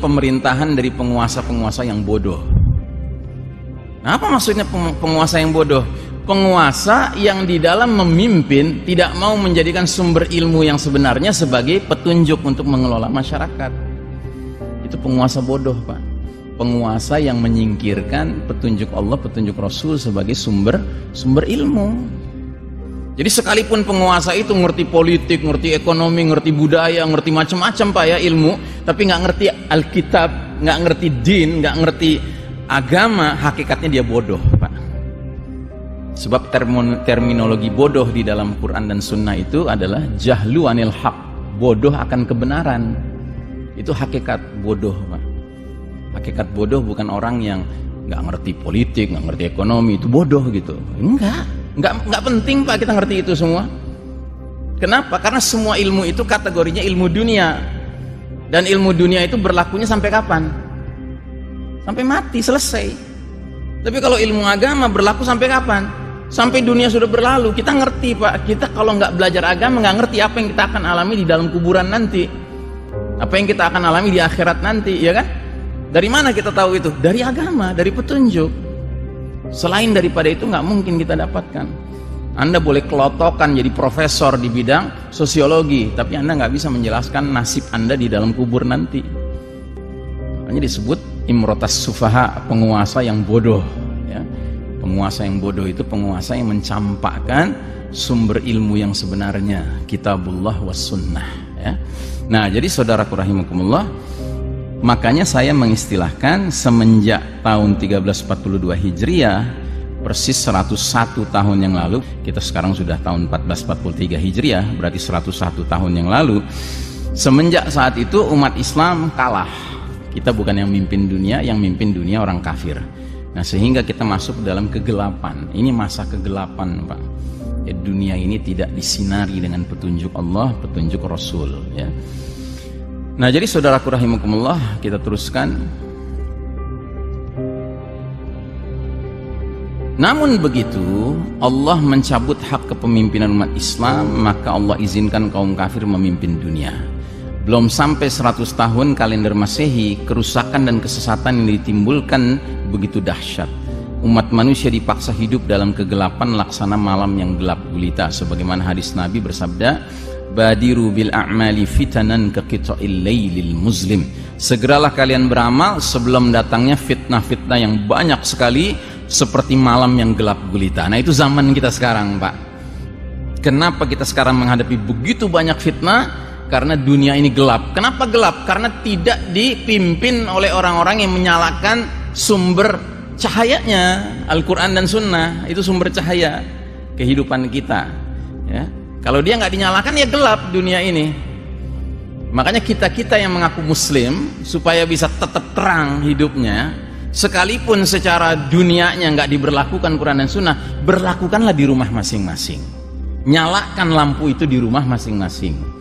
Pemerintahan dari penguasa-penguasa yang bodoh. Nah, apa maksudnya penguasa yang bodoh? Penguasa yang di dalam memimpin tidak mau menjadikan sumber ilmu yang sebenarnya sebagai petunjuk untuk mengelola masyarakat. Itu penguasa bodoh, Pak. Penguasa yang menyingkirkan petunjuk Allah, petunjuk Rasul sebagai sumber ilmu. Jadi sekalipun penguasa itu ngerti politik, ngerti ekonomi, ngerti budaya, ngerti macam-macam Pak ya ilmu, tapi nggak ngerti Alkitab, nggak ngerti din, nggak ngerti agama, hakikatnya dia bodoh Pak. Sebab terminologi bodoh di dalam Quran dan Sunnah itu adalah jahlu anil haq, bodoh akan kebenaran. Itu hakikat bodoh Pak. Hakikat bodoh bukan orang yang nggak ngerti politik, nggak ngerti ekonomi, itu bodoh gitu. Enggak penting Pak kita ngerti itu semua. Kenapa? Karena semua ilmu itu kategorinya ilmu dunia. Dan ilmu dunia itu berlakunya sampai kapan? Sampai mati, selesai. Tapi kalau ilmu agama berlaku sampai kapan? Sampai dunia sudah berlalu. Kita ngerti Pak, kita kalau nggak belajar agama nggak ngerti apa yang kita akan alami di dalam kuburan nanti. Apa yang kita akan alami di akhirat nanti, ya kan? Dari mana kita tahu itu? Dari agama, dari petunjuk. Selain daripada itu nggak mungkin kita dapatkan. Anda boleh kelotokan jadi profesor di bidang sosiologi, tapi Anda nggak bisa menjelaskan nasib Anda di dalam kubur nanti. Makanya disebut imrotas sufaha, penguasa yang bodoh. Ya. Penguasa yang bodoh itu penguasa yang mencampakkan sumber ilmu yang sebenarnya, kitabullah was sunnah. Ya. Nah, jadi saudaraku rahimakumullah, makanya saya mengistilahkan semenjak tahun 1342 Hijriah, persis 101 tahun yang lalu, kita sekarang sudah tahun 1443 Hijriah, berarti 101 tahun yang lalu, semenjak saat itu umat Islam kalah. Kita bukan yang mimpin dunia, yang mimpin dunia orang kafir. Nah, sehingga kita masuk dalam kegelapan. Ini masa kegelapan Pak. Ya, dunia ini tidak disinari dengan petunjuk Allah, petunjuk Rasul ya. Nah, jadi saudaraku rahimakumullah, kita teruskan. Namun begitu, Allah mencabut hak kepemimpinan umat Islam, maka Allah izinkan kaum kafir memimpin dunia. Belum sampai 100 tahun kalender Masehi, kerusakan dan kesesatan yang ditimbulkan begitu dahsyat. Umat manusia dipaksa hidup dalam kegelapan laksana malam yang gelap gulita, sebagaimana hadis Nabi bersabda, badiru bil a'mali fitanan ka qita'il lailil muslim. Segeralah kalian beramal sebelum datangnya fitnah-fitnah yang banyak sekali seperti malam yang gelap gulita. Nah, itu zaman kita sekarang Pak. Kenapa kita sekarang menghadapi begitu banyak fitnah? Karena dunia ini gelap. Kenapa gelap? Karena tidak dipimpin oleh orang-orang yang menyalakan sumber cahayanya. Al-Quran dan Sunnah itu sumber cahaya kehidupan kita ya. Kalau dia nggak dinyalakan ya gelap dunia ini. Makanya kita yang mengaku muslim, supaya bisa tetap terang hidupnya, sekalipun secara dunianya nggak diberlakukan Quran dan Sunnah, berlakukanlah di rumah masing-masing. Nyalakan lampu itu di rumah masing-masing.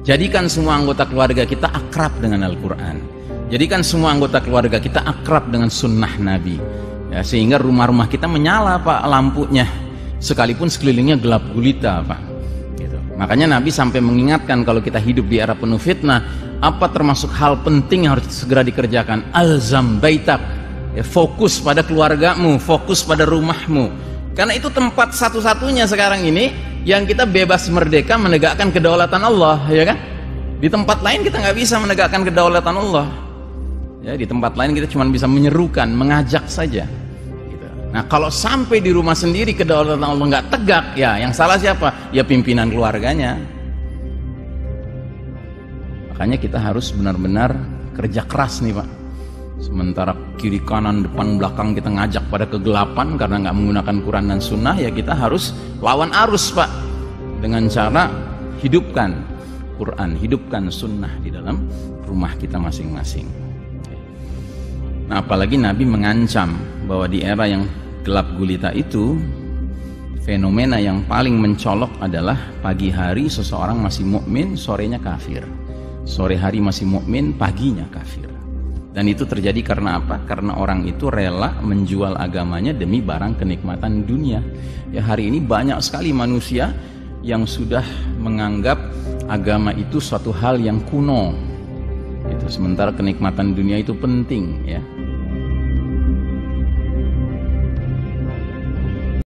Jadikan semua anggota keluarga kita akrab dengan Al-Quran. Jadikan semua anggota keluarga kita akrab dengan Sunnah Nabi ya, sehingga rumah-rumah kita menyala Pak lampunya, sekalipun sekelilingnya gelap gulita Pak. Makanya Nabi sampai mengingatkan kalau kita hidup di era penuh fitnah, apa termasuk hal penting yang harus segera dikerjakan? Alzam baitak, ya, fokus pada keluargamu, fokus pada rumahmu. Karena itu tempat satu-satunya sekarang ini yang kita bebas merdeka menegakkan kedaulatan Allah, ya kan? Di tempat lain kita nggak bisa menegakkan kedaulatan Allah. Ya, di tempat lain kita cuma bisa menyerukan, mengajak saja. Nah, kalau sampai di rumah sendiri kedaulatan Allah nggak tegak, ya yang salah siapa? Ya pimpinan keluarganya. Makanya kita harus benar-benar kerja keras nih Pak. Sementara kiri kanan depan belakang kita ngajak pada kegelapan karena nggak menggunakan Quran dan Sunnah, ya kita harus lawan arus Pak, dengan cara hidupkan Quran, hidupkan Sunnah di dalam rumah kita masing-masing. Nah, apalagi Nabi mengancam bahwa di era yang gelap gulita itu, fenomena yang paling mencolok adalah pagi hari seseorang masih mukmin, sorenya kafir. Sore hari masih mukmin, paginya kafir. Dan itu terjadi karena apa? Karena orang itu rela menjual agamanya demi barang kenikmatan dunia. Ya, hari ini banyak sekali manusia yang sudah menganggap agama itu suatu hal yang kuno. Itu sementara kenikmatan dunia itu penting, ya.